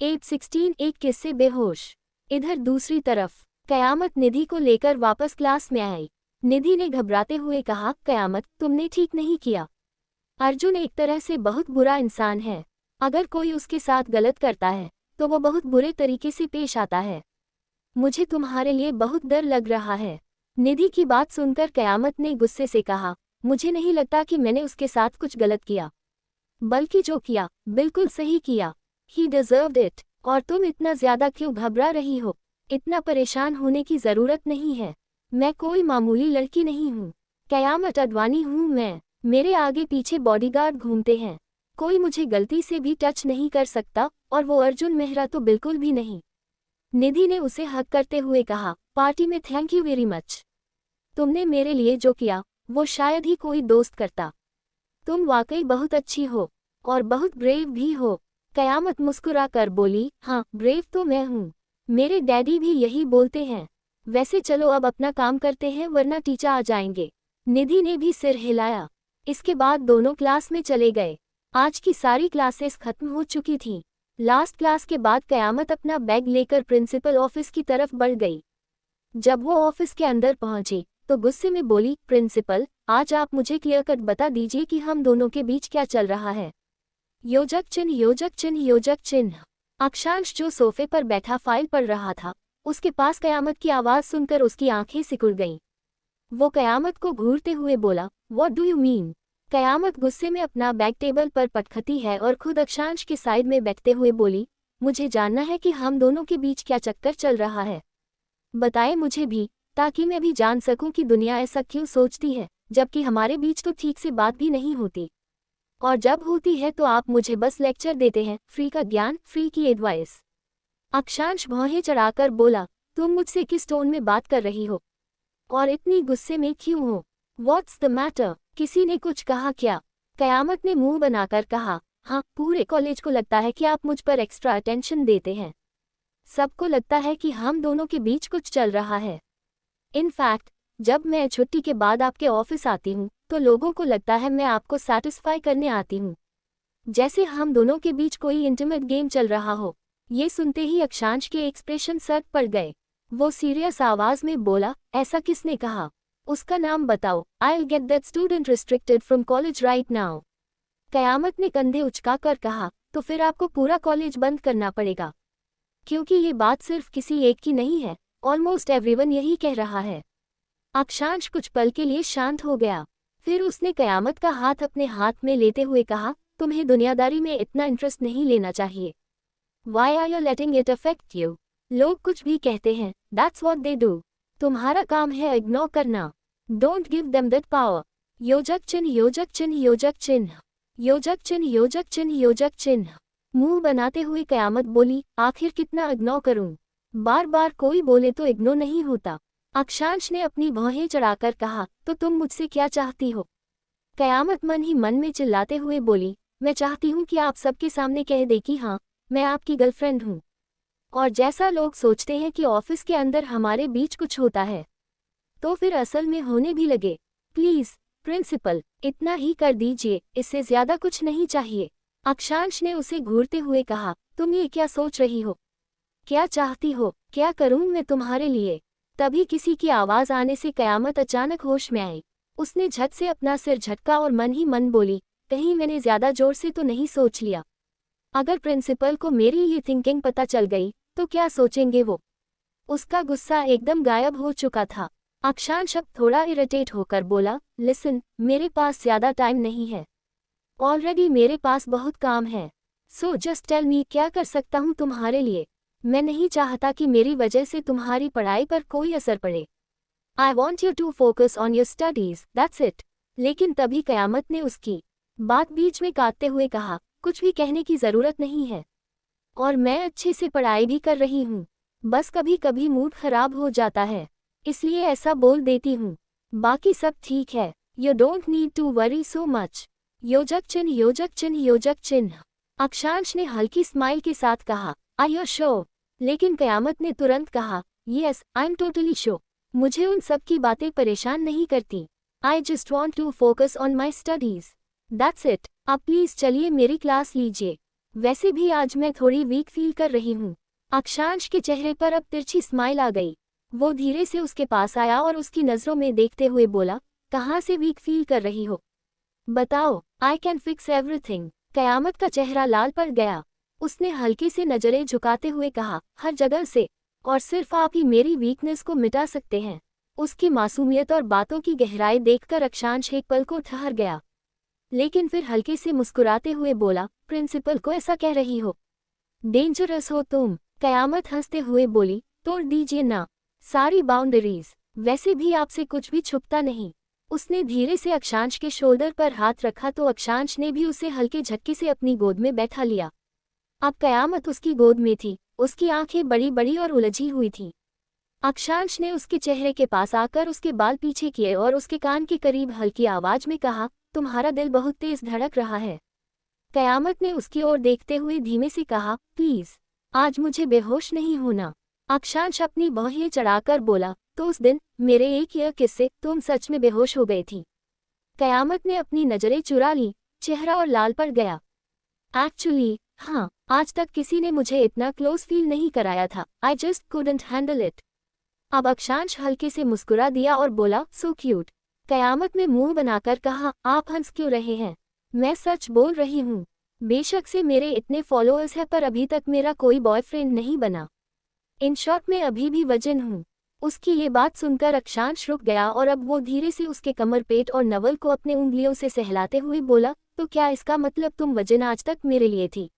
8:16 एक किस्से बेहोश। इधर दूसरी तरफ कयामत निधि को लेकर वापस क्लास में आई। निधि ने घबराते हुए कहा, कयामत तुमने ठीक नहीं किया। अर्जुन एक तरह से बहुत बुरा इंसान है। अगर कोई उसके साथ गलत करता है तो वो बहुत बुरे तरीके से पेश आता है। मुझे तुम्हारे लिए बहुत डर लग रहा है। निधि की बात सुनकर कयामत ने गुस्से से कहा, मुझे नहीं लगता कि मैंने उसके साथ कुछ गलत किया, बल्कि जो किया बिल्कुल सही किया। ही डिजर्व्ड इट। और तुम इतना ज्यादा क्यों घबरा रही हो? इतना परेशान होने की जरूरत नहीं है। मैं कोई मामूली लड़की नहीं हूँ। कयामत अडवाणी हूँ मैं। मेरे आगे पीछे बॉडीगार्ड घूमते हैं। कोई मुझे गलती से भी टच नहीं कर सकता, और वो अर्जुन मेहरा तो बिल्कुल भी नहीं। निधि ने उसे हक करते हुए कहा, पार्टी में थैंक यू वेरी मच। तुमने मेरे लिए जो किया वो शायद ही कोई दोस्त करता। तुम वाकई बहुत अच्छी हो और बहुत ब्रेव भी हो। कयामत मुस्कुरा कर बोली, हाँ ब्रेव तो मैं हूँ। मेरे डैडी भी यही बोलते हैं। वैसे चलो अब अपना काम करते हैं वरना टीचर आ जाएंगे। निधि ने भी सिर हिलाया। इसके बाद दोनों क्लास में चले गए। आज की सारी क्लासेस खत्म हो चुकी थीं। लास्ट क्लास के बाद कयामत अपना बैग लेकर प्रिंसिपल ऑफिस की तरफ बढ़ गई। जब वो ऑफिस के अंदर पहुंची तो गुस्से में बोली, प्रिंसिपल आज आप मुझे क्लियर कट बता दीजिए कि हम दोनों के बीच क्या चल रहा है। योजक चिन्ह योजक चिन्ह योजक चिन्ह। अक्षांश जो सोफे पर बैठा फाइल पढ़ रहा था, उसके पास कयामत की आवाज सुनकर उसकी आंखें सिकुड़ गईं। वो कयामत को घूरते हुए बोला, व्हाट डू यू मीन? कयामत गुस्से में अपना बैग टेबल पर पटखती है और खुद अक्षांश के साइड में बैठते हुए बोली, मुझे जानना है कि हम दोनों के बीच क्या चक्कर चल रहा है। बताए मुझे भी, ताकि मैं भी जान सकूं कि दुनिया ऐसा क्यों सोचती है, जबकि हमारे बीच तो ठीक से बात भी नहीं होती। और जब होती है तो आप मुझे बस लेक्चर देते हैं, फ्री का ज्ञान, फ्री की एडवाइस। अक्षांश भौहें चढ़ाकर बोला, तुम मुझसे किस टोन में बात कर रही हो और इतनी गुस्से में क्यों हो? What's the matter? किसी ने कुछ कहा क्या? कयामत ने मुंह बनाकर कहा, हाँ पूरे कॉलेज को लगता है कि आप मुझ पर एक्स्ट्रा अटेंशन देते हैं। सबको लगता है कि हम दोनों के बीच कुछ चल रहा है। इनफैक्ट जब मैं छुट्टी के बाद आपके ऑफिस आती हूँ तो लोगों को लगता है मैं आपको सैटिस्फाई करने आती हूँ, जैसे हम दोनों के बीच कोई इंटीमेट गेम चल रहा हो। ये सुनते ही अक्षांश के एक्सप्रेशन सट पड़ गए। वो सीरियस आवाज में बोला, ऐसा किसने कहा? उसका नाम बताओ। I'll get that student restricted from college right now। कयामत ने कंधे उचकाकर कहा, तो फिर आपको पूरा कॉलेज बंद करना पड़ेगा, क्योंकि ये बात सिर्फ किसी एक की नहीं है, ऑलमोस्ट एवरीवन यही कह रहा है। अक्षांश कुछ पल के लिए शांत हो गया। फिर उसने कयामत का हाथ अपने हाथ में लेते हुए कहा, तुम्हें दुनियादारी में इतना इंटरेस्ट नहीं लेना चाहिए। Why are you letting it affect you? लोग कुछ भी कहते हैं, that's what they do। तुम्हारा काम है इग्नोर करना। Don't give them that power। योजक चिन्ह योजक चिन्ह योजक चिन्ह योजक चिन्ह योजक चिन्ह योजक चिन्ह। मुंह बनाते हुए कयामत बोली, आखिर कितना इग्नोर करूं? बार बार कोई बोले तो इग्नोर नहीं होता। अक्षांश ने अपनी भौहें चढ़ाकर कहा, तो तुम मुझसे क्या चाहती हो? कयामत मन ही मन में चिल्लाते हुए बोली, मैं चाहती हूँ कि आप सबके सामने कह दे कि हाँ मैं आपकी गर्लफ्रेंड हूँ, और जैसा लोग सोचते हैं कि ऑफिस के अंदर हमारे बीच कुछ होता है तो फिर असल में होने भी लगे। प्लीज प्रिंसिपल इतना ही कर दीजिए, इससे ज्यादा कुछ नहीं चाहिए। अक्षांश ने उसे घूरते हुए कहा, तुम ये क्या सोच रही हो? क्या चाहती हो? क्या करूं मैं तुम्हारे लिए? तभी किसी की आवाज आने से कयामत अचानक होश में आई। उसने झट से अपना सिर झटका और मन ही मन बोली, कहीं मैंने ज्यादा जोर से तो नहीं सोच लिया? अगर प्रिंसिपल को मेरी ये थिंकिंग पता चल गई तो क्या सोचेंगे वो? उसका गुस्सा एकदम गायब हो चुका था। अक्षांश अब थोड़ा इरिटेट होकर बोला, लिसन मेरे पास ज्यादा टाइम नहीं है, ऑलरेडी मेरे पास बहुत काम है। सो जस्ट टेल मी क्या कर सकता हूँ तुम्हारे लिए? मैं नहीं चाहता कि मेरी वजह से तुम्हारी पढ़ाई पर कोई असर पड़े। I want you to focus on your studies, that's it. लेकिन तभी कयामत ने उसकी बात बीच में काटते हुए कहा, कुछ भी कहने की जरूरत नहीं है, और मैं अच्छे से पढ़ाई भी कर रही हूँ, बस कभी कभी मूड खराब हो जाता है इसलिए ऐसा बोल देती हूँ। बाकी सब ठीक है। You don't need to worry so much. योजक चिन्ह योजक चिन्ह योजक चिन्ह। अक्षांश ने हल्की स्माइल के साथ कहा, आई यू श्योर? लेकिन कयामत ने तुरंत कहा, yes I am totally sure. मुझे उन सब की बातें परेशान नहीं करती। I just want to focus on my studies, that's it. अब प्लीज चलिए मेरी क्लास लीजिए, वैसे भी आज मैं थोड़ी वीक फील कर रही हूँ। अक्षांश के चेहरे पर अब तिरछी स्माइल आ गई। वो धीरे से उसके पास आया और उसकी नज़रों में देखते हुए बोला, कहाँ से वीक फील कर रही हो? बताओ, आई कैन फिक्स एवरीथिंग। कयामत का चेहरा लाल पड़ गया। उसने हल्की से नजरें झुकाते हुए कहा, हर जगह से, और सिर्फ आप ही मेरी वीकनेस को मिटा सकते हैं। उसकी मासूमियत और बातों की गहराई देखकर अक्षांश एक पल को ठहर गया, लेकिन फिर हल्के से मुस्कुराते हुए बोला, प्रिंसिपल को ऐसा कह रही हो? डेंजरस हो तुम। कयामत हंसते हुए बोली, तोड़ दीजिए ना सारी बाउंड्रीज, वैसे भी आपसे कुछ भी छुपता नहीं। उसने धीरे से अक्षांश के शोल्डर पर हाथ रखा तो अक्षांश ने भी उसे हल्के झटके से अपनी गोद में बैठा लिया। अब कयामत उसकी गोद में थी, उसकी आंखें बड़ी बड़ी और उलझी हुई थीं। अक्षांश ने उसके चेहरे के पास आकर उसके बाल पीछे किए और उसके कान के करीब हल्की आवाज में कहा, तुम्हारा दिल बहुत तेज धड़क रहा है। कयामत ने उसकी ओर देखते हुए धीमे से कहा, प्लीज, आज मुझे बेहोश नहीं होना। अक्षांश अपनी बाहें चढ़ाकर बोला, तो उस दिन मेरे एक यह किस्से तुम सच में बेहोश हो गई थी? कयामत ने अपनी नजरें चुरा ली, चेहरा और लाल पड़ गया। एक्चुअली हाँ, आज तक किसी ने मुझे इतना क्लोज फील नहीं कराया था। I just couldn't handle it. अब अक्षांश हल्के से मुस्कुरा दिया और बोला, सो क्यूट। कयामत में मुंह बनाकर कहा, आप हंस क्यों रहे हैं? मैं सच बोल रही हूँ। बेशक से मेरे इतने फॉलोअर्स हैं पर अभी तक मेरा कोई बॉयफ्रेंड नहीं बना। इन शॉर्ट में अभी भी वर्जिन हूँ। उसकी ये बात सुनकर अक्षांश रुक गया और अब वो धीरे से उसके कमर, पेट और नवल को अपने उंगलियों से सहलाते हुए बोला, तो क्या इसका मतलब तुम वर्जिन आज तक मेरे लिए थी?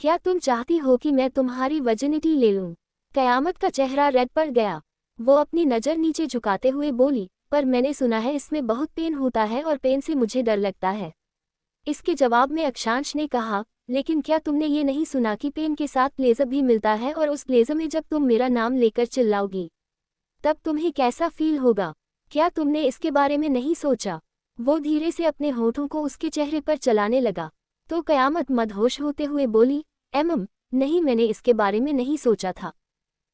क्या तुम चाहती हो कि मैं तुम्हारी वर्जिनिटी ले लूं? कयामत का चेहरा रेड पड़ गया। वो अपनी नज़र नीचे झुकाते हुए बोली, पर मैंने सुना है इसमें बहुत पेन होता है और पेन से मुझे डर लगता है। इसके जवाब में अक्षांश ने कहा, लेकिन क्या तुमने ये नहीं सुना कि पेन के साथ प्लेजर भी मिलता है, और उस प्लेजर में जब तुम मेरा नाम लेकर चिल्लाओगी तब तुम्हें कैसा फील होगा? क्या तुमने इसके बारे में नहीं सोचा? वो धीरे से अपने होठों को उसके चेहरे पर चलाने लगा तो कयामत मदहोश होते हुए बोली, नहीं, मैंने इसके बारे में नहीं सोचा था।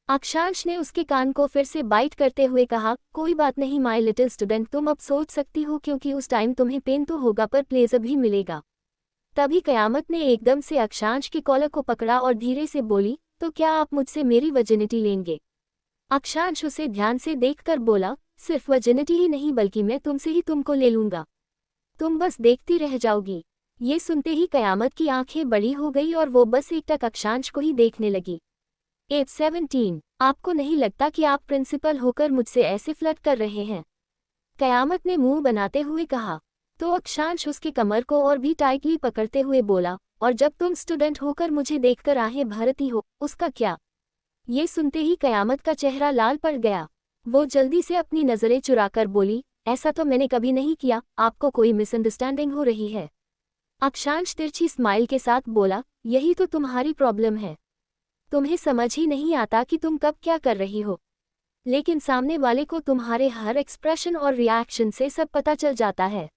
अक्षांश ने उसके कान को फिर से बाइट करते हुए कहा, कोई बात नहीं माय लिटिल स्टूडेंट, तुम अब सोच सकती हो क्योंकि उस टाइम तुम्हें पेन तो होगा पर प्लेजर भी मिलेगा। तभी कयामत ने एकदम से अक्षांश के कॉलर को पकड़ा और धीरे से बोली, तो क्या आप मुझसे मेरी वर्जिनिटी लेंगे? अक्षांश उसे ध्यान से देखकर बोला, सिर्फ वर्जिनिटी ही नहीं बल्कि मैं तुमसे ही तुमको ले लूंगा। तुम बस देखती रह जाओगी। ये सुनते ही कयामत की आंखें बड़ी हो गई और वो बस एकटक अक्षांश को ही देखने लगी। 8-17 आपको नहीं लगता कि आप प्रिंसिपल होकर मुझसे ऐसे फ्लर्ट कर रहे हैं? कयामत ने मुंह बनाते हुए कहा। तो अक्षांश उसके कमर को और भी टाइटली पकड़ते हुए बोला, और जब तुम स्टूडेंट होकर मुझे देखकर आहें भरती हो, उसका क्या? ये सुनते ही कयामत का चेहरा लाल पड़ गया। वो जल्दी से अपनी नजरें चुराकर बोली, ऐसा तो मैंने कभी नहीं किया, आपको कोई मिसअंडरस्टैंडिंग हो रही है। अक्षांश तिरछी स्माइल के साथ बोला, यही तो तुम्हारी प्रॉब्लम है। तुम्हें समझ ही नहीं आता कि तुम कब क्या कर रही हो, लेकिन सामने वाले को तुम्हारे हर एक्सप्रेशन और रिएक्शन से सब पता चल जाता है।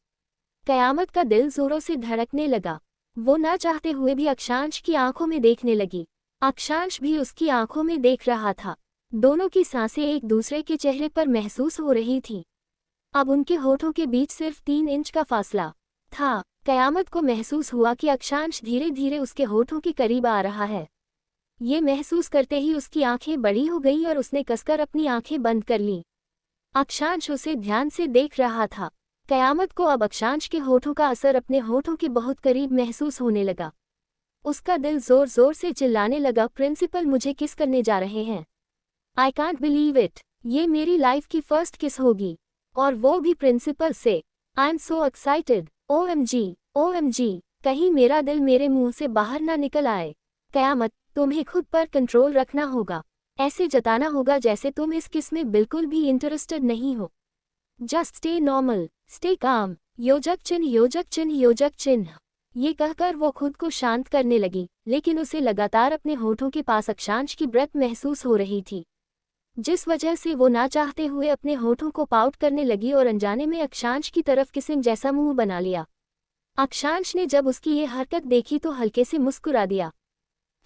कयामत का दिल जोरों से धड़कने लगा। वो ना चाहते हुए भी अक्षांश की आंखों में देखने लगी। अक्षांश भी उसकी आंखों में देख रहा था। दोनों की सांसें एक दूसरे के चेहरे पर महसूस हो रही थीं। अब उनके होठों के बीच सिर्फ 3 इंच का फासला था। कयामत को महसूस हुआ कि अक्षांश धीरे धीरे उसके होठों के करीब आ रहा है। ये महसूस करते ही उसकी आंखें बड़ी हो गईं और उसने कसकर अपनी आंखें बंद कर लीं। अक्षांश उसे ध्यान से देख रहा था। कयामत को अब अक्षांश के होठों का असर अपने होठों के बहुत करीब महसूस होने लगा। उसका दिल जोर जोर से चिल्लाने लगा, प्रिंसिपल मुझे किस करने जा रहे हैं? आई कांट बिलीव इट, ये मेरी लाइफ की फर्स्ट किस होगी, और वो भी प्रिंसिपल से। I am so excited. OMG, कहीं मेरा दिल मेरे मुंह से बाहर ना निकल आए। कयामत, तुम्हें खुद पर कंट्रोल रखना होगा। ऐसे जताना होगा जैसे तुम इस किस में बिल्कुल भी इंटरेस्टेड नहीं हो। Just stay normal, stay calm. योजक चिन्ह योजक चिन्ह योजक चिन्ह। ये कहकर वो खुद को शांत करने लगी, लेकिन उसे लगातार अपने होठों के पास अक्षांश की ब्रेथ महसूस हो रही थी, जिस वजह से वो ना चाहते हुए अपने होठों को पाउट करने लगी और अनजाने में अक्षांश की तरफ किसिम जैसा मुंह बना लिया। अक्षांश ने जब उसकी ये हरकत देखी तो हल्के से मुस्कुरा दिया।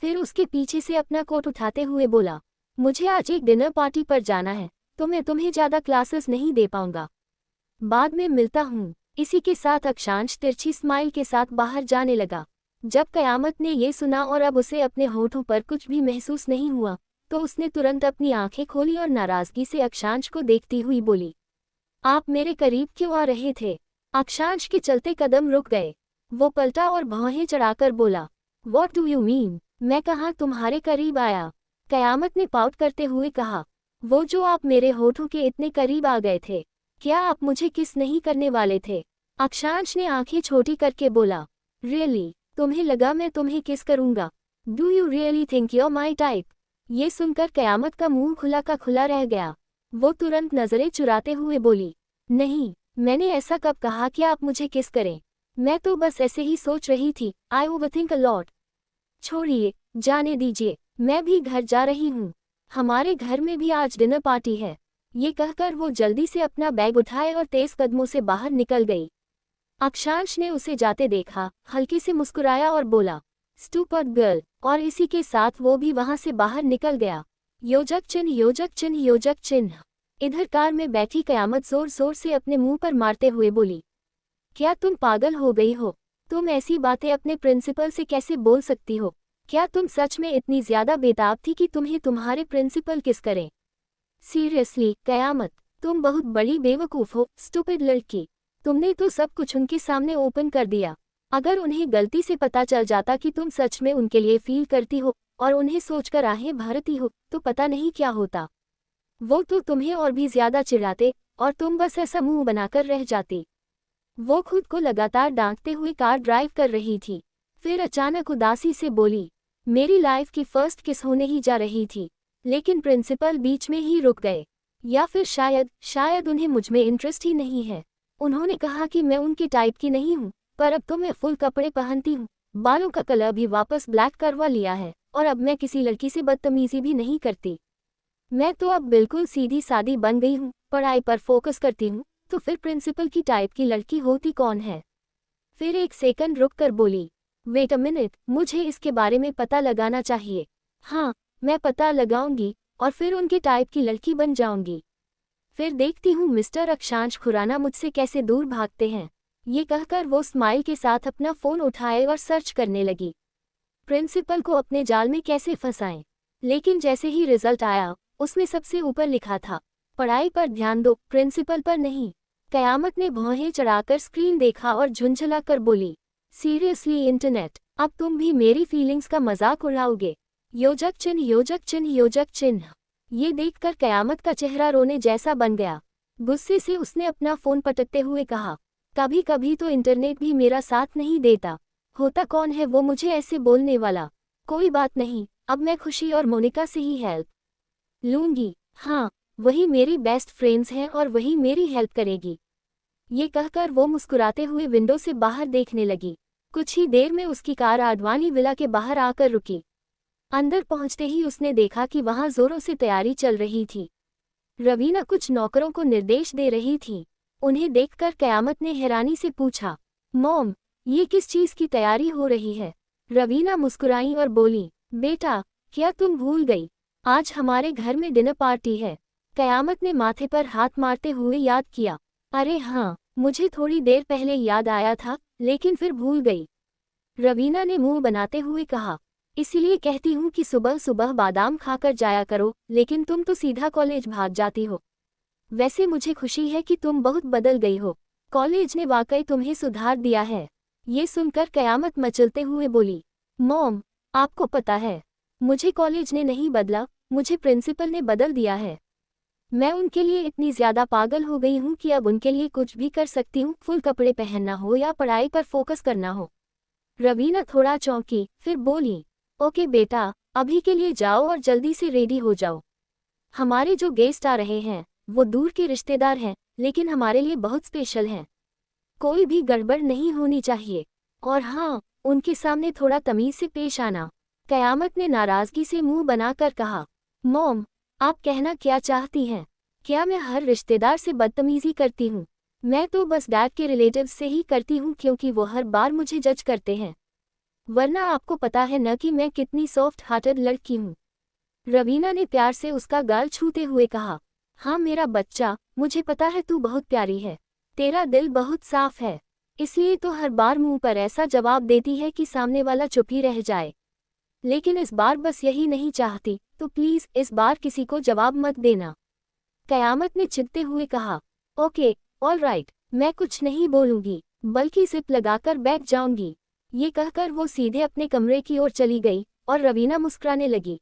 फिर उसके पीछे से अपना कोट उठाते हुए बोला, मुझे आज एक डिनर पार्टी पर जाना है, तो मैं तुम्हें ज़्यादा क्लासेस नहीं दे पाऊंगा। बाद में मिलता हूँ। इसी के साथ अक्षांश तिरछी स्माइल के साथ बाहर जाने लगा। जब कयामत ने ये सुना और अब उसे अपने होठों पर कुछ भी महसूस नहीं हुआ, तो उसने तुरंत अपनी आंखें खोली और नाराजगी से अक्षांश को देखती हुई बोली, आप मेरे करीब क्यों आ रहे थे? अक्षांश के चलते कदम रुक गए। वो पलटा और भौहें चढ़ाकर बोला, What do you mean? मैं कहाँ तुम्हारे करीब आया? कयामत ने पाउट करते हुए कहा, वो जो आप मेरे होठों के इतने करीब आ गए थे, क्या आप मुझे किस नहीं करने वाले थे? अक्षांश ने आंखें छोटी करके बोला, रियली, तुम्हें लगा मैं तुम्हें किस करूंगा? Do you really think you're my type? ये सुनकर कयामत का मुंह खुला का खुला रह गया। वो तुरंत नजरें चुराते हुए बोली, नहीं, मैंने ऐसा कब कहा कि आप मुझे किस करें? मैं तो बस ऐसे ही सोच रही थी, आई ओवरथिंक अ लॉट। छोड़िए, जाने दीजिए, मैं भी घर जा रही हूँ। हमारे घर में भी आज डिनर पार्टी है। ये कहकर वो जल्दी से अपना बैग उठाए और तेज कदमों से बाहर निकल गई। अक्षांश ने उसे जाते देखा, हल्के से मुस्कुराया और बोला, स्टूपिड गर्ल, और इसी के साथ वो भी वहां से बाहर निकल गया। योजक चिन्ह योजक चिन्ह योजक चिन्ह। इधर कार में बैठी कयामत जोर जोर से अपने मुंह पर मारते हुए बोली, क्या तुम पागल हो गई हो? तुम ऐसी बातें अपने प्रिंसिपल से कैसे बोल सकती हो? क्या तुम सच में इतनी ज्यादा बेताब थी कि तुम्हें तुम्हारे प्रिंसिपल किस करें? सीरियसली कयामत, तुम बहुत बड़ी बेवकूफ हो, स्टूपिड लड़की। तुमने तो सब कुछ उनके सामने ओपन कर दिया। अगर उन्हें गलती से पता चल जाता कि तुम सच में उनके लिए फील करती हो और उन्हें सोचकर आहें भरती हो, तो पता नहीं क्या होता। वो तो तुम्हें और भी ज्यादा चिढ़ाते और तुम बस ऐसा मुंह बनाकर रह जाती। वो खुद को लगातार डांटते हुए कार ड्राइव कर रही थी। फिर अचानक उदासी से बोली, मेरी लाइफ की फर्स्ट किस होने ही जा रही थी, लेकिन प्रिंसिपल बीच में ही रुक गए। या फिर शायद उन्हें मुझ में इंटरेस्ट ही नहीं है। उन्होंने कहा कि मैं उनकी टाइप की नहीं हूँ, पर अब तो मैं फुल कपड़े पहनती हूँ, बालों का कलर भी वापस ब्लैक करवा लिया है और अब मैं किसी लड़की से बदतमीजी भी नहीं करती। मैं तो अब बिल्कुल सीधी सादी बन गई हूँ, पढ़ाई पर फोकस करती हूँ। तो फिर प्रिंसिपल की टाइप की लड़की होती कौन है? फिर एक सेकंड रुक कर बोली, वेट अ मिनट, मुझे इसके बारे में पता लगाना चाहिए। हाँ, मैं पता लगाऊंगी और फिर उनके टाइप की लड़की बन जाऊंगी। फिर देखती हूँ मिस्टर अक्षांश खुराना मुझसे कैसे दूर भागते हैं। ये कहकर वो स्माइल के साथ अपना फोन उठाए और सर्च करने लगी, प्रिंसिपल को अपने जाल में कैसे फंसाएं। लेकिन जैसे ही रिजल्ट आया, उसमें सबसे ऊपर लिखा था, पढ़ाई पर ध्यान दो, प्रिंसिपल पर नहीं। कयामत ने भौहें चढ़ाकर स्क्रीन देखा और झुंझला कर बोली, सीरियसली इंटरनेट, अब तुम भी मेरी फीलिंग्स का मजाक उड़ाओगे? योजक चिन्ह योजक चिन्ह योजक चिन्ह। ये देखकर कयामत का चेहरा रोने जैसा बन गया। गुस्से से उसने अपना फोन पटकते हुए कहा, कभी कभी तो इंटरनेट भी मेरा साथ नहीं देता। होता कौन है वो मुझे ऐसे बोलने वाला? कोई बात नहीं, अब मैं खुशी और मोनिका से ही हेल्प लूंगी। हाँ, वही मेरी बेस्ट फ्रेंड्स हैं और वही मेरी हेल्प करेगी। ये कहकर वो मुस्कुराते हुए विंडो से बाहर देखने लगी। कुछ ही देर में उसकी कार आडवाणी विला के बाहर आकर रुकी। अंदर पहुंचते ही उसने देखा कि वहां जोरों से तैयारी चल रही थी। रवीना कुछ नौकरों को निर्देश दे रही थी। उन्हें देखकर कयामत ने हैरानी से पूछा, मॉम, ये किस चीज की तैयारी हो रही है? रवीना मुस्कुराई और बोली, बेटा, क्या तुम भूल गई? आज हमारे घर में डिनर पार्टी है। कयामत ने माथे पर हाथ मारते हुए याद किया, अरे हाँ, मुझे थोड़ी देर पहले याद आया था, लेकिन फिर भूल गई। रवीना ने मुंह बनाते हुए कहा, इसीलिए कहती हूँ कि सुबह सुबह बादाम खाकर जाया करो, लेकिन तुम तो सीधा कॉलेज भाग जाती हो। वैसे मुझे खुशी है कि तुम बहुत बदल गई हो। कॉलेज ने वाकई तुम्हें सुधार दिया है। ये सुनकर कयामत मचलते हुए बोली, मॉम, आपको पता है, मुझे कॉलेज ने नहीं बदला, मुझे प्रिंसिपल ने बदल दिया है। मैं उनके लिए इतनी ज्यादा पागल हो गई हूँ कि अब उनके लिए कुछ भी कर सकती हूँ, फुल कपड़े पहनना हो या पढ़ाई पर फोकस करना हो। रवीना थोड़ा चौंकी, फिर बोली, ओके बेटा, अभी के लिए जाओ और जल्दी से रेडी हो जाओ। हमारे जो गेस्ट आ रहे हैं वो दूर के रिश्तेदार हैं, लेकिन हमारे लिए बहुत स्पेशल हैं। कोई भी गड़बड़ नहीं होनी चाहिए, और हाँ, उनके सामने थोड़ा तमीज से पेश आना। कयामत ने नाराजगी से मुंह बनाकर कहा, मॉम, आप कहना क्या चाहती हैं? क्या मैं हर रिश्तेदार से बदतमीजी करती हूँ? मैं तो बस डैड के रिलेटिव्स से ही करती हूँ, क्योंकि वो हर बार मुझे जज करते हैं। वरना आपको पता है न कि मैं कितनी सॉफ्ट हार्टेड लड़की हूँ। रवीना ने प्यार से उसका गाल छूते हुए कहा, हाँ मेरा बच्चा, मुझे पता है तू बहुत प्यारी है, तेरा दिल बहुत साफ है। इसलिए तो हर बार मुंह पर ऐसा जवाब देती है कि सामने वाला चुप ही रह जाए। लेकिन इस बार बस यही नहीं चाहती, तो प्लीज इस बार किसी को जवाब मत देना। कयामत ने चिढ़ते हुए कहा। ओके, ऑल राइट, मैं कुछ नहीं बोलूंगी, बल्कि सिप लगाकर बैठ जाऊंगी। ये कहकर वो सीधे अपने कमरे की ओर चली गई और रवीना मुस्कुराने लगी।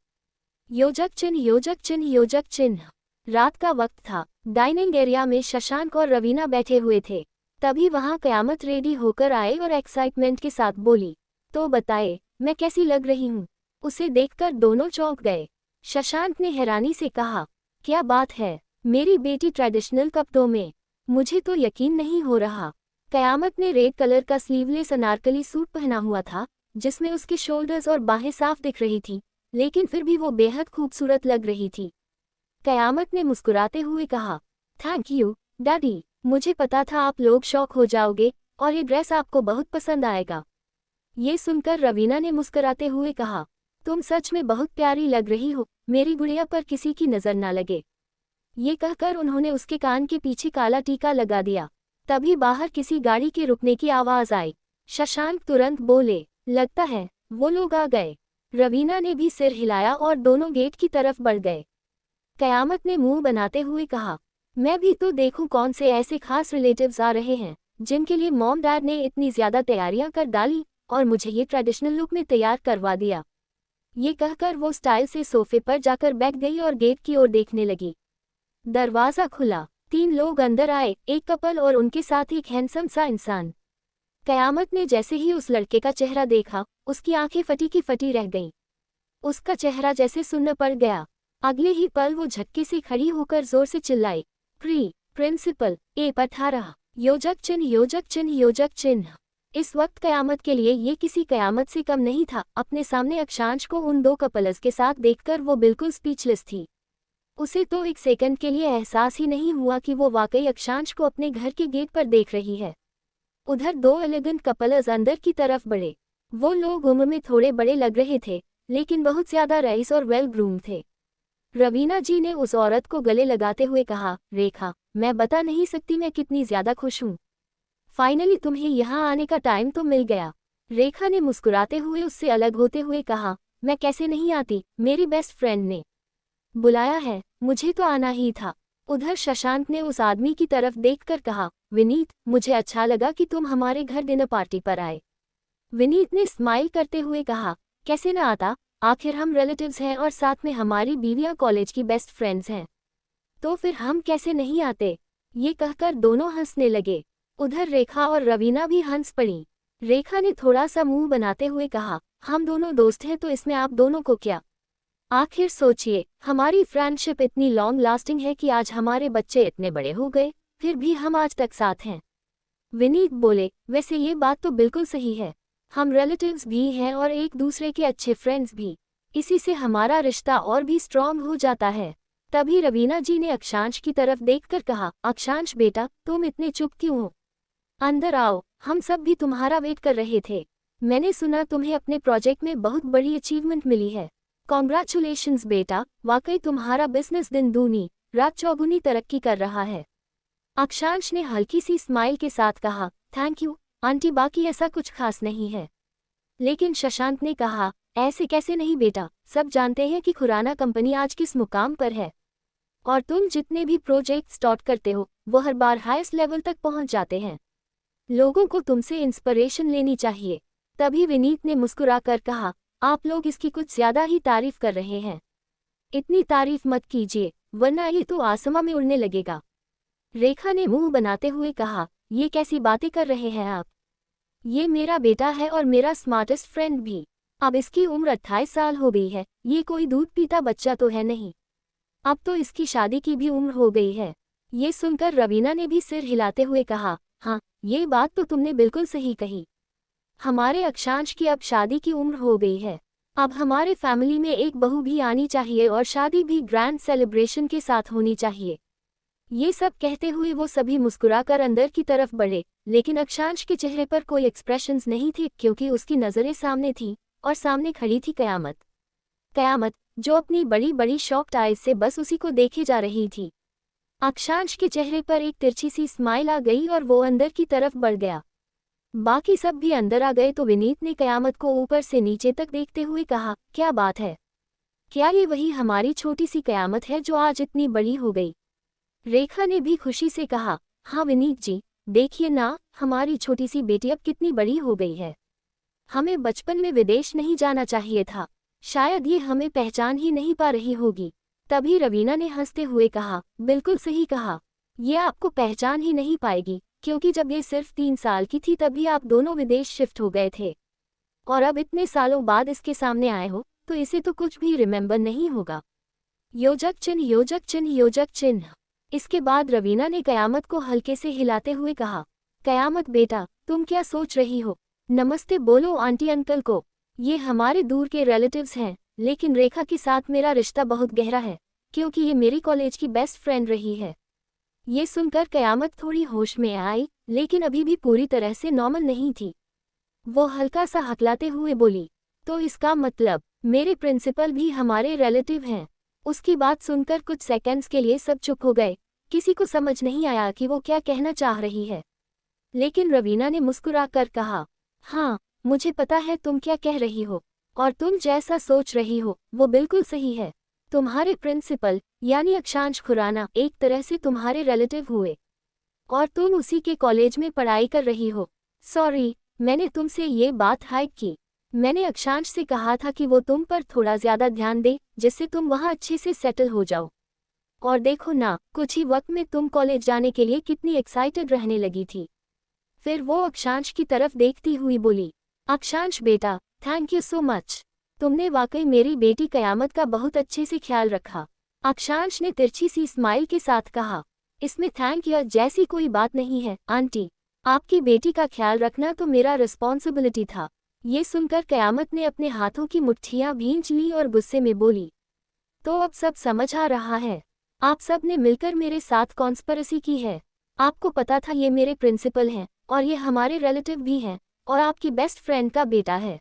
योजक चिन्ह, योजक चिन्ह, योजक चिन्ह। रात का वक्त था। डाइनिंग एरिया में शशांक और रवीना बैठे हुए थे। तभी वहां कयामत रेडी होकर आए और एक्साइटमेंट के साथ बोली, तो बताए मैं कैसी लग रही हूँ। उसे देखकर दोनों चौंक गए। शशांक ने हैरानी से कहा, क्या बात है, मेरी बेटी ट्रेडिशनल कपड़ों में, मुझे तो यकीन नहीं हो रहा। कयामत ने रेड कलर का स्लीवलेस अनारकली सूट पहना हुआ था, जिसमें उसके शोल्डर्स और बाहें साफ दिख रही थी, लेकिन फिर भी वो बेहद खूबसूरत लग रही थी। कयामत ने मुस्कुराते हुए कहा, थैंक यू डैडी, मुझे पता था आप लोग शौक हो जाओगे और ये ड्रेस आपको बहुत पसंद आएगा। ये सुनकर रवीना ने मुस्कुराते हुए कहा, तुम सच में बहुत प्यारी लग रही हो, मेरी गुड़िया पर किसी की नज़र ना लगे। ये कहकर उन्होंने उसके कान के पीछे काला टीका लगा दिया। तभी बाहर किसी गाड़ी के रुकने की आवाज़ आई। शशांक तुरंत बोले, लगता है वो लोग आ गए। रवीना ने भी सिर हिलाया और दोनों गेट की तरफ बढ़ गए। कयामत ने मुंह बनाते हुए कहा, मैं भी तो देखूं कौन से ऐसे खास रिलेटिव्स आ रहे हैं जिनके लिए मॉम डैड ने इतनी ज़्यादा तैयारियां कर डाली और मुझे ये ट्रेडिशनल लुक में तैयार करवा दिया। ये कहकर वो स्टाइल से सोफे पर जाकर बैठ गई और गेट की ओर देखने लगी। दरवाज़ा खुला, 3 लोग अंदर आए, एक कपल और उनके साथ एक हैंडसम सा इंसान। कयामत ने जैसे ही उस लड़के का चेहरा देखा, उसकी आंखें फटी की फटी रह गईं। उसका चेहरा जैसे सुन्न पड़ गया। अगले ही पल वो झटके से खड़ी होकर जोर से चिल्लाई, प्रिंसिपल A18, योजक चिन्ह, योजक चिन्ह, योजक चिन्ह। इस वक्त कयामत के लिए ये किसी कयामत से कम नहीं था। अपने सामने अक्षांश को उन 2 कपल्स के साथ देखकर वो बिल्कुल स्पीचलेस थी। उसे तो एक सेकंड के लिए एहसास ही नहीं हुआ कि वो वाकई अक्षांश को अपने घर के गेट पर देख रही है। उधर 2 एलिगेंट कपल्स अंदर की तरफ बढ़े। वो लोग उम्र में थोड़े बड़े लग रहे थे, लेकिन बहुत ज्यादा रईस और वेल ग्रूम थे। रवीना जी ने उस औरत को गले लगाते हुए कहा, रेखा, मैं बता नहीं सकती मैं कितनी ज्यादा खुश हूँ। फाइनली तुम्हें यहाँ आने का टाइम तो मिल गया। रेखा ने मुस्कुराते हुए उससे अलग होते हुए कहा, मैं कैसे नहीं आती, मेरी बेस्ट फ्रेंड ने बुलाया है, मुझे तो आना ही था। उधर शशांक ने उस आदमी की तरफ देखकर कहा, विनीत, मुझे अच्छा लगा कि तुम हमारे घर डिनर पार्टी पर आए। विनीत ने स्माइल करते हुए कहा, कैसे ना आता, आखिर हम रिलेटिव्स हैं और साथ में हमारी बीवियां कॉलेज की बेस्ट फ्रेंड्स हैं, तो फिर हम कैसे नहीं आते। ये कहकर दोनों हंसने लगे। उधर रेखा और रवीना भी हंस पड़ी। रेखा ने थोड़ा सा मुंह बनाते हुए कहा, हम दोनों दोस्त हैं तो इसमें आप दोनों को क्या। आखिर सोचिए, हमारी फ्रेंडशिप इतनी लॉन्ग लास्टिंग है कि आज हमारे बच्चे इतने बड़े हो गए, फिर भी हम आज तक साथ हैं। विनीत बोले, वैसे ये बात तो बिल्कुल सही है, हम रिलेटिव्स भी हैं और एक दूसरे के अच्छे फ्रेंड्स भी, इसी से हमारा रिश्ता और भी स्ट्रॉन्ग हो जाता है। तभी रवीना जी ने अक्षांश की तरफ देखकर कहा, अक्षांश बेटा, तुम इतने चुप क्यों हो, अंदर आओ, हम सब भी तुम्हारा वेट कर रहे थे। मैंने सुना तुम्हें अपने प्रोजेक्ट में बहुत बड़ी अचीवमेंट मिली है। कॉन्ग्रेचुलेशंस बेटा, वाकई तुम्हारा बिजनेस दिन दूनी रात चौगुनी तरक्की कर रहा है। अक्षांश ने हल्की सी स्माइल के साथ कहा, थैंक यू आंटी, बाकी ऐसा कुछ खास नहीं है। लेकिन शशांक ने कहा, ऐसे कैसे नहीं बेटा, सब जानते हैं कि खुराना कंपनी आज किस मुकाम पर है और तुम जितने भी प्रोजेक्ट स्टार्ट करते हो वो हर बार हाईएस्ट लेवल तक पहुंच जाते हैं। लोगों को तुमसे इंस्पिरेशन लेनी चाहिए। तभी विनीत ने मुस्कुराकर कहा, आप लोग इसकी कुछ ज्यादा ही तारीफ कर रहे हैं। इतनी तारीफ मत कीजिए, वरना ये तो आसमां में उड़ने लगेगा। रेखा ने मुंह बनाते हुए कहा, ये कैसी बातें कर रहे हैं आप, ये मेरा बेटा है और मेरा स्मार्टेस्ट फ्रेंड भी। अब इसकी उम्र 28 साल हो गई है, ये कोई दूध पीता बच्चा तो है नहीं। अब तो इसकी शादी की भी उम्र हो गई है। ये सुनकर रवीना ने भी सिर हिलाते हुए कहा, हाँ, ये बात तो तुमने बिल्कुल सही कही। हमारे अक्षांश की अब शादी की उम्र हो गई है। अब हमारे फैमिली में एक बहू भी आनी चाहिए और शादी भी ग्रैंड सेलिब्रेशन के साथ होनी चाहिए। ये सब कहते हुए वो सभी मुस्कुराकर अंदर की तरफ बढ़े, लेकिन अक्षांश के चेहरे पर कोई एक्सप्रेशंस नहीं थे क्योंकि उसकी नज़रें सामने थी और सामने खड़ी थी कयामत। कयामत, जो अपनी बड़ी बड़ी शॉक्ड आइज से बस उसी को देखे जा रही थी। अक्षांश के चेहरे पर एक तिरछी सी स्माइल आ गई और वो अंदर की तरफ बढ़ गया। बाकी सब भी अंदर आ गए तो विनीत ने कयामत को ऊपर से नीचे तक देखते हुए कहा, क्या बात है? क्या ये वही हमारी छोटी सी कयामत है जो आज इतनी बड़ी हो गई? रेखा ने भी खुशी से कहा, हाँ विनीत जी, देखिए ना, हमारी छोटी सी बेटी अब कितनी बड़ी हो गई है। हमें बचपन में विदेश नहीं जाना चाहिए था, शायद ये हमें पहचान ही नहीं पा रही होगी। तभी रवीना ने हंसते हुए कहा, बिल्कुल सही कहा, ये आपको पहचान ही नहीं पाएगी, क्योंकि जब ये सिर्फ 3 साल की थी तभी आप दोनों विदेश शिफ्ट हो गए थे, और अब इतने सालों बाद इसके सामने आए हो तो इसे तो कुछ भी रिमेंबर नहीं होगा। योजक चिन्ह, योजक चिन्ह, योजक चिन्ह। इसके बाद रवीना ने कयामत को हल्के से हिलाते हुए कहा, कयामत बेटा, तुम क्या सोच रही हो? नमस्ते बोलो आंटी अंकल को। ये हमारे दूर के रिलेटिव्स हैं, लेकिन रेखा के साथ मेरा रिश्ता बहुत गहरा है, क्योंकि ये मेरी कॉलेज की बेस्ट फ्रेंड रही है। ये सुनकर कयामत थोड़ी होश में आई, लेकिन अभी भी पूरी तरह से नॉर्मल नहीं थी। वो हल्का सा हकलाते हुए बोली, तो इसका मतलब मेरे प्रिंसिपल भी हमारे रिलेटिव हैं? उसकी बात सुनकर कुछ सेकंड्स के लिए सब चुप हो गए। किसी को समझ नहीं आया कि वो क्या कहना चाह रही है, लेकिन रवीना ने मुस्कुराकर कहा, हाँ, मुझे पता है तुम क्या कह रही हो, और तुम जैसा सोच रही हो वो बिल्कुल सही है। तुम्हारे प्रिंसिपल यानी अक्षांश खुराना एक तरह से तुम्हारे रिलेटिव हुए, और तुम उसी के कॉलेज में पढ़ाई कर रही हो। सॉरी, मैंने तुमसे ये बात हाइड की। मैंने अक्षांश से कहा था कि वो तुम पर थोड़ा ज्यादा ध्यान दे, जिससे तुम वहाँ अच्छे से सेटल हो जाओ। और देखो ना, कुछ ही वक्त में तुम कॉलेज जाने के लिए कितनी एक्साइटेड रहने लगी थी। फिर वो अक्षांश की तरफ देखती हुई बोली, अक्षांश बेटा, थैंक यू सो मच। तुमने वाकई मेरी बेटी कयामत का बहुत अच्छे से ख्याल रखा। अक्षांश ने तिरछी सी स्माइल के साथ कहा, इसमें थैंक यू जैसी कोई बात नहीं है आंटी, आपकी बेटी का ख्याल रखना तो मेरा रिस्पॉन्सिबिलिटी था। ये सुनकर कयामत ने अपने हाथों की मुट्ठियां भींच ली और गुस्से में बोली, तो अब सब समझ आ रहा है, आप सब ने मिलकर मेरे साथ कॉन्स्पिरेसी की है। आपको पता था ये मेरे प्रिंसिपल हैं, और ये हमारे रिलेटिव भी हैं, और आपकी बेस्ट फ्रेंड का बेटा है।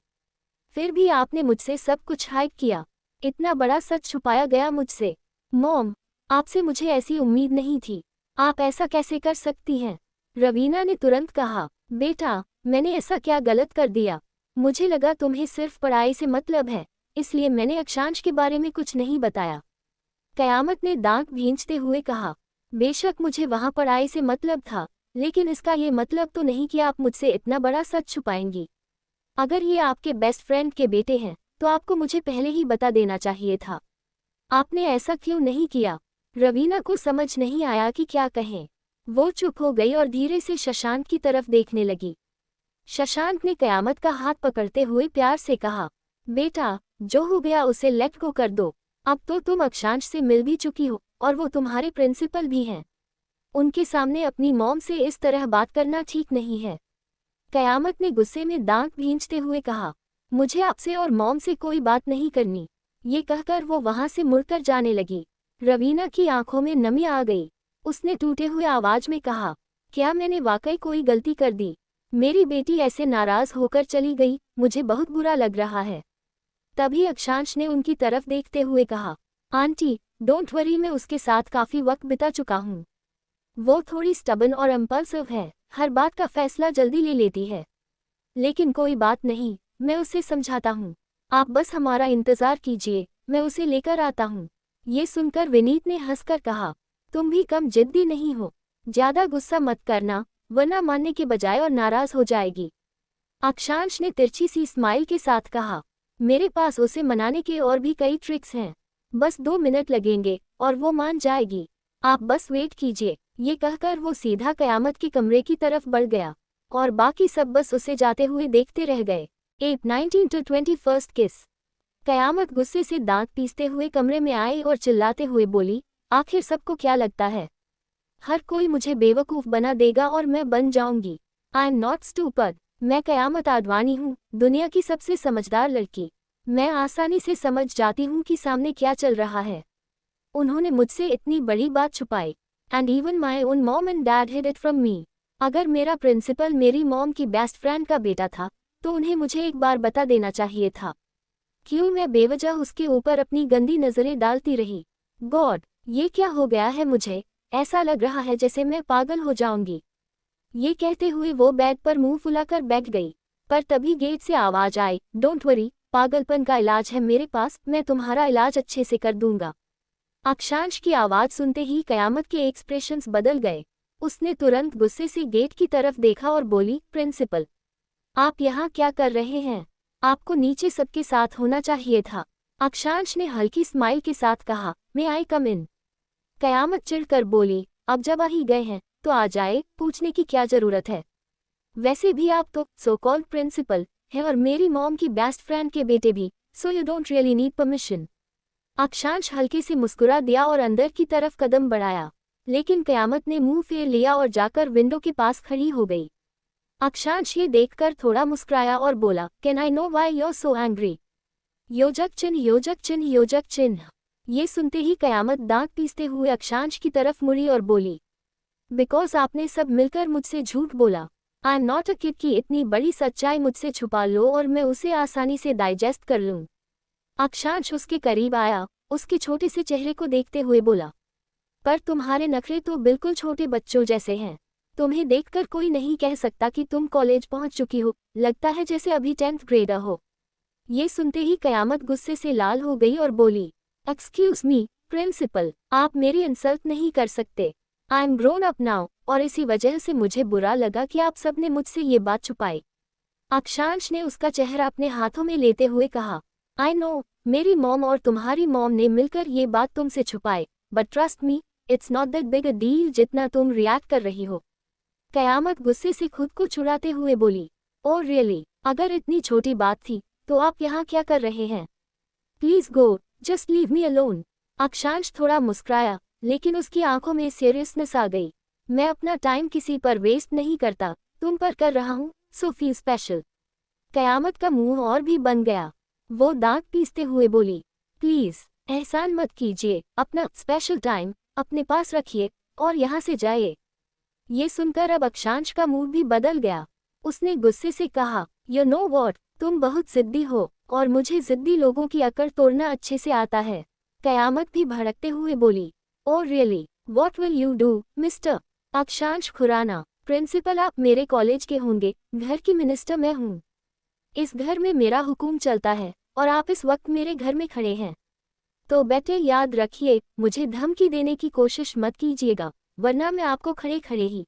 फिर भी आपने मुझसे सब कुछ हाइड किया, इतना बड़ा सच छुपाया गया मुझसे। मॉम, आपसे मुझे ऐसी उम्मीद नहीं थी, आप ऐसा कैसे कर सकती हैं? रवीना ने तुरंत कहा, बेटा, मैंने ऐसा क्या गलत कर दिया? मुझे लगा तुम्हें सिर्फ पढ़ाई से मतलब है, इसलिए मैंने अक्षांश के बारे में कुछ नहीं बताया। कयामत ने दांत भींचते हुए कहा, बेशक मुझे वहाँ पढ़ाई से मतलब था, लेकिन इसका ये मतलब तो नहीं कि आप मुझसे इतना बड़ा सच छुपाएंगी। अगर ये आपके बेस्ट फ्रेंड के बेटे हैं तो आपको मुझे पहले ही बता देना चाहिए था। आपने ऐसा क्यों नहीं किया? रवीना को समझ नहीं आया कि क्या कहें। वो चुप हो गई और धीरे से शशांक की तरफ देखने लगी। शशांक ने कयामत का हाथ पकड़ते हुए प्यार से कहा, बेटा, जो हो गया उसे लेट गो कर दो। अब तो तुम अक्षांश से मिल भी चुकी हो, और वो तुम्हारे प्रिंसिपल भी हैं। उनके सामने अपनी मॉम से इस तरह बात करना ठीक नहीं है। कयामत ने गुस्से में दांत भींचते हुए कहा, मुझे आपसे और मॉम से कोई बात नहीं करनी। ये कहकर वो वहां से मुड़कर जाने लगी। रवीना की आंखों में नमी आ गई। उसने टूटे हुए आवाज में कहा, क्या मैंने वाकई कोई गलती कर दी? मेरी बेटी ऐसे नाराज होकर चली गई, मुझे बहुत बुरा लग रहा है। तभी अक्षांश ने उनकी तरफ देखते हुए कहा, आंटी, डोंट वरी, मैं उसके साथ काफी वक्त बिता चुका हूँ। वो थोड़ी स्टबन और इम्पल्सिव है, हर बात का फैसला जल्दी ले लेती है। लेकिन कोई बात नहीं, मैं उसे समझाता हूँ। आप बस हमारा इंतजार कीजिए, मैं उसे लेकर आता हूँ। ये सुनकर विनीत ने हंसकर कहा, तुम भी कम जिद्दी नहीं हो, ज्यादा गुस्सा मत करना, वरना मानने के बजाय और नाराज हो जाएगी। अक्षांश ने तिरछी सी स्माइल के साथ कहा, मेरे पास उसे मनाने के और भी कई ट्रिक्स हैं। बस 2 मिनट लगेंगे और वो मान जाएगी। आप बस वेट कीजिए। ये कहकर वो सीधा कयामत के कमरे की तरफ बढ़ गया, और बाकी सब बस उसे जाते हुए देखते रह गए। 19 to 21 किस। कयामत गुस्से से दांत पीसते हुए कमरे में आई और चिल्लाते हुए बोली, आखिर सबको क्या लगता है? हर कोई मुझे बेवकूफ़ बना देगा और मैं बन जाऊंगी। आई एम नॉट स्टूपिड। मैं कयामत आडवाणी हूँ, दुनिया की सबसे समझदार लड़की। मैं आसानी से समझ जाती हूँ कि सामने क्या चल रहा है। उन्होंने मुझसे इतनी बड़ी बात छुपाई, and even my own mom and dad hid it from me. अगर मेरा प्रिंसिपल मेरी मॉम की बेस्ट फ्रेंड का बेटा था तो उन्हें मुझे एक बार बता देना चाहिए था। क्यों मैं बेवजह उसके ऊपर अपनी गंदी नज़रें डालती रही? गॉड, ये क्या हो गया है मुझे? ऐसा लग रहा है जैसे मैं पागल हो जाऊंगी। ये कहते हुए वो बेड पर मुंह फुलाकर बैठ गई। पर तभी गेट से आवाज आई, डोंट वरी, पागलपन का इलाज है मेरे पास, मैं तुम्हारा इलाज अच्छे से कर दूंगा। अक्षांश की आवाज सुनते ही कयामत के एक्सप्रेशंस बदल गए। उसने तुरंत गुस्से से गेट की तरफ देखा और बोली, प्रिंसिपल, आप यहाँ क्या कर रहे हैं? आपको नीचे सबके साथ होना चाहिए था। अक्षांश ने हल्की स्माइल के साथ कहा, मे आई कम इन? कयामत चिढ़कर बोली, अब जब आ ही गए हैं तो आ जाए, पूछने की क्या जरूरत है? वैसे भी आप तो सो कॉल्ड प्रिंसिपल है और मेरी मॉम की बेस्ट फ्रेंड के बेटे भी, so you don't really need permission. अक्षांश हल्के से मुस्कुरा दिया और अंदर की तरफ कदम बढ़ाया, लेकिन कयामत ने मुंह फेर लिया और जाकर विंडो के पास खड़ी हो गई। अक्षांश ये देखकर थोड़ा मुस्कुराया और बोला, can I know why you so angry? योजक चिन्ह योजक चिन्ह योजक चिन्ह। ये सुनते ही कयामत दांत पीसते हुए अक्षांश की तरफ मुड़ी और बोली, बिकॉज आपने सब मिलकर मुझसे झूठ बोला। आई एम नॉट अ किड कि इतनी बड़ी सच्चाई मुझसे छुपा लो और मैं उसे आसानी से डाइजेस्ट कर लूं। अक्षांश उसके करीब आया, उसके छोटे से चेहरे को देखते हुए बोला, पर तुम्हारे नखरे तो बिल्कुल छोटे बच्चों जैसे हैं। तुम्हें देखकर कोई नहीं कह सकता कि तुम कॉलेज पहुंच चुकी हो, लगता है जैसे अभी 10th ग्रेडर हो। ये सुनते ही कयामत गुस्से से लाल हो गई और बोली, एक्सक्यूज मी प्रिंसिपल, आप मेरी इंसल्ट नहीं कर सकते। I am grown up now, और इसी वजह से मुझे बुरा लगा कि आप सबने मुझसे ये बात छुपाई। अक्षांश ने उसका चेहरा अपने हाथों में लेते हुए कहा, आई नो, मेरी मॉम और तुम्हारी मॉम ने मिलकर ये बात तुमसे छुपाई, but trust me, it's not that big a deal जितना तुम रिएक्ट कर रही हो। कयामत गुस्से से खुद को छुड़ाते हुए बोली, ओह रियली, अगर इतनी छोटी बात थी तो आप यहाँ क्या कर रहे हैं? Please go, just leave me alone. अक्षांश थोड़ा मुस्कुराया, लेकिन उसकी आंखों में सीरियसनेस आ गई। मैं अपना टाइम किसी पर वेस्ट नहीं करता, तुम पर कर रहा हूँ, सो फील स्पेशल। कयामत का मुंह और भी बन गया। वो दांत पीसते हुए बोली, प्लीज एहसान मत कीजिए, अपना स्पेशल टाइम अपने पास रखिए और यहाँ से जाइए। ये सुनकर अब अक्षांश का मूड भी बदल गया। उसने गुस्से से कहा, यू नो वॉट, तुम बहुत जिद्दी हो और मुझे जिद्दी लोगों की अकड़ तोड़ना अच्छे से आता है। कयामत भी भड़कते हुए बोली, oh really, what will you do mister? अक्षांश खुराना, प्रिंसिपल आप मेरे कॉलेज के होंगे, घर की मिनिस्टर मैं हूँ। इस घर में मेरा हुकुम चलता है और आप इस वक्त मेरे घर में खड़े हैं। तो बेटे याद रखिए, मुझे धमकी देने की कोशिश मत कीजिएगा, वरना मैं आपको खड़े खड़े ही।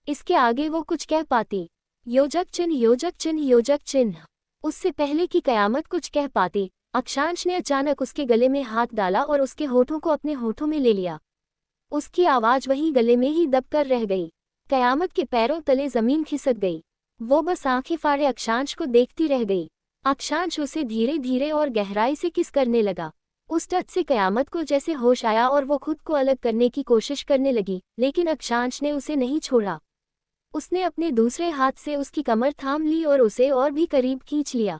इसके आगे वो कुछ कह पाती। योजक चिन्ह योजक चिन्ह योजक चिन्ह। उससे पहले कि कयामत कुछ कह पाती, अक्षांश ने अचानक उसके गले में हाथ डाला और उसके होठों को अपने होठों में ले लिया। उसकी आवाज वहीं गले में ही दबकर रह गई। कयामत के पैरों तले जमीन खिसक गई। वो बस आंखें फाड़े अक्षांश को देखती रह गई। अक्षांश उसे धीरे धीरे और गहराई से किस करने लगा। उस टच से कयामत को जैसे होश आया और वो खुद को अलग करने की कोशिश करने लगी, लेकिन अक्षांश ने उसे नहीं छोड़ा। उसने अपने दूसरे हाथ से उसकी कमर थाम ली और उसे और भी करीब खींच लिया।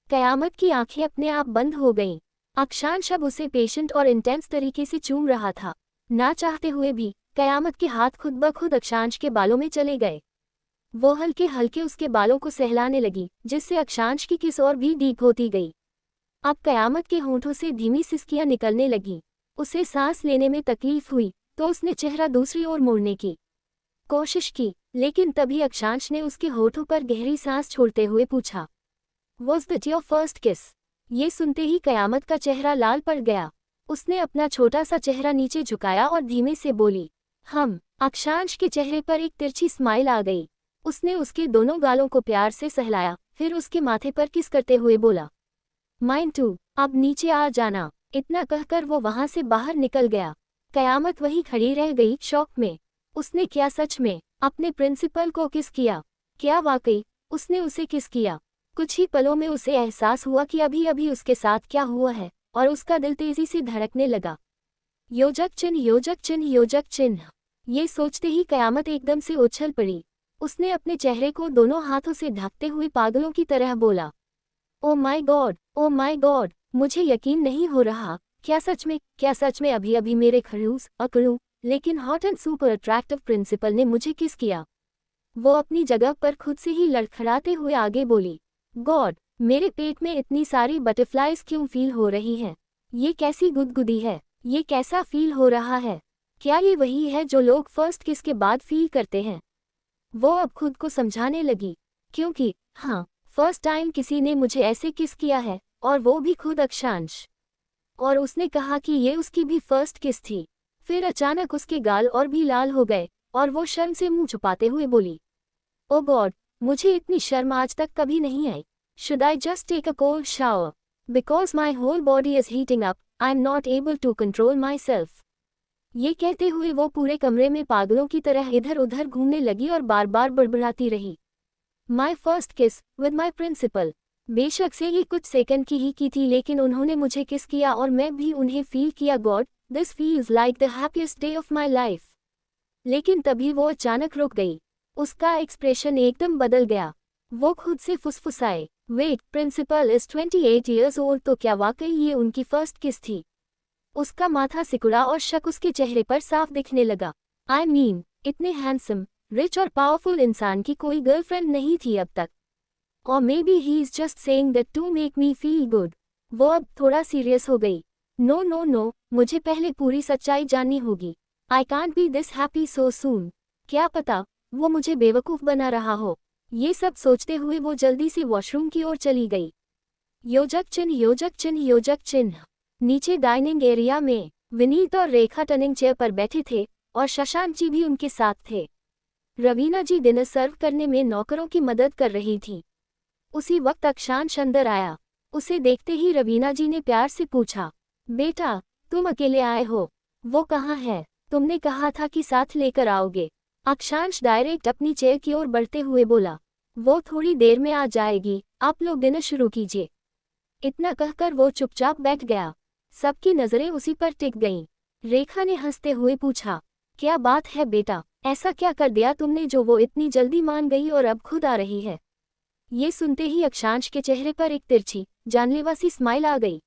कयामत की आंखें अपने आप बंद हो गईं। अक्षांश अब उसे पेशेंट और इंटेंस तरीके से चूम रहा था। ना चाहते हुए भी कयामत के हाथ खुद ब खुद अक्षांश के बालों में चले गए। वो हल्के हल्के उसके बालों को सहलाने लगी, जिससे अक्षांश की किस और भी डीप होती गई। अब कयामत के होंठों से धीमी सिसकियां निकलने लगीं। उसे सांस लेने में तकलीफ हुई तो उसने चेहरा दूसरी ओर मोड़ने की कोशिश की, लेकिन तभी अक्षांश ने उसके होठों पर गहरी सांस छोड़ते हुए पूछा, वॉज दैट योर फर्स्ट किस? ये सुनते ही कयामत का चेहरा लाल पड़ गया। उसने अपना छोटा सा चेहरा नीचे झुकाया और धीमे से बोली, हम। अक्षांश के चेहरे पर एक तिरछी स्माइल आ गई। उसने उसके दोनों गालों को प्यार से सहलाया, फिर उसके माथे पर किस करते हुए बोला, माइन टू, अब नीचे आ जाना। इतना कहकर वो वहां से बाहर निकल गया। कयामत वहीं खड़ी रह गई, शॉक में। उसने क्या सच में अपने प्रिंसिपल को किस किया? क्या वाकई उसने उसे किस किया? कुछ ही पलों में उसे एहसास हुआ कि अभी अभी उसके साथ क्या हुआ है, और उसका दिल तेजी से धड़कने लगा। योजक चिन्ह योजक चिन्ह योजक चिन्ह। ये सोचते ही कयामत एकदम से उछल पड़ी। उसने अपने चेहरे को दोनों हाथों से ढकते हुए पागलों की तरह बोला, oh my God, oh my God, मुझे यकीन नहीं हो रहा। क्या सच में अभी अभी मेरे खड़ूस अकड़ू लेकिन hot and super attractive principal ने मुझे किस किया? वो अपनी जगह पर खुद से ही लड़खड़ाते हुए आगे बोली, गॉड, मेरे पेट में इतनी सारी बटरफ्लाइज क्यों फील हो रही हैं? ये कैसी गुदगुदी है? ये कैसा फील हो रहा है? क्या ये वही है जो लोग फर्स्ट किस के बाद फील करते हैं? वो अब खुद को समझाने लगी, क्योंकि हाँ, फर्स्ट टाइम किसी ने मुझे ऐसे किस किया है, और वो भी खुद अक्षांश। और उसने कहा कि ये उसकी भी फर्स्ट किस थी। फिर अचानक उसके गाल और भी लाल हो गए, और वो शर्म से मुंह छुपाते हुए बोली, ओ गॉड, मुझे इतनी शर्म आज तक कभी नहीं आई। Should I just take a cold shower? Because my whole body is heating up, I am not able to control myself. ये कहते हुए वो पूरे कमरे में पागलों की तरह इधर उधर घूमने लगी और बार बार बड़बड़ाती रही, माई फर्स्ट किस विद माई प्रिंसिपल। बेशक से ये कुछ सेकंड की ही की थी, लेकिन उन्होंने मुझे किस किया और मैं भी उन्हें फील किया। God, this feels like the happiest day of my life. लेकिन तभी वो अचानक रुक गई। उसका एक्सप्रेशन एकदम बदल गया। वो खुद से फुसफुसाए, wait, principal is 28 years old, तो क्या वाकई ये उनकी फर्स्ट किस थी? उसका माथा सिकुड़ा और शक उसके चेहरे पर साफ दिखने लगा। आई मीन, इतने हैंडसम, रिच और पावरफुल इंसान की कोई गर्लफ्रेंड नहीं थी अब तक। और maybe he is just saying that to make me feel good. वो अब थोड़ा सीरियस हो गई। नो नो नो, मुझे पहले पूरी सच्चाई जाननी होगी। I can't be this happy so soon. क्या पता वो मुझे बेवकूफ़ बना रहा हो। ये सब सोचते हुए वो जल्दी से वॉशरूम की ओर चली गई। योजक चिन्ह, योजक चिन्ह, योजक चिन्ह। नीचे डाइनिंग एरिया में विनीत और रेखा टर्निंग चेयर पर बैठे थे, और शशांक जी भी उनके साथ थे। रवीना जी डिनर सर्व करने में नौकरों की मदद कर रही थी। उसी वक्त अक्षांश अंदर आया। उसे देखते ही रवीना जी ने प्यार से पूछा, बेटा, तुम अकेले आए हो? वो कहाँ है? तुमने कहा था कि साथ लेकर आओगे। अक्षांश डायरेक्ट अपनी चेयर की ओर बढ़ते हुए बोला, वो थोड़ी देर में आ जाएगी, आप लोग डिनर शुरू कीजिए। इतना कहकर वो चुपचाप बैठ गया। सबकी नजरें उसी पर टिक गईं। रेखा ने हंसते हुए पूछा, क्या बात है बेटा, ऐसा क्या कर दिया तुमने जो वो इतनी जल्दी मान गई और अब खुद आ रही है? ये सुनते ही अक्षांश के चेहरे पर एक तिरछी, जानलेवा सी स्माइल आ गई।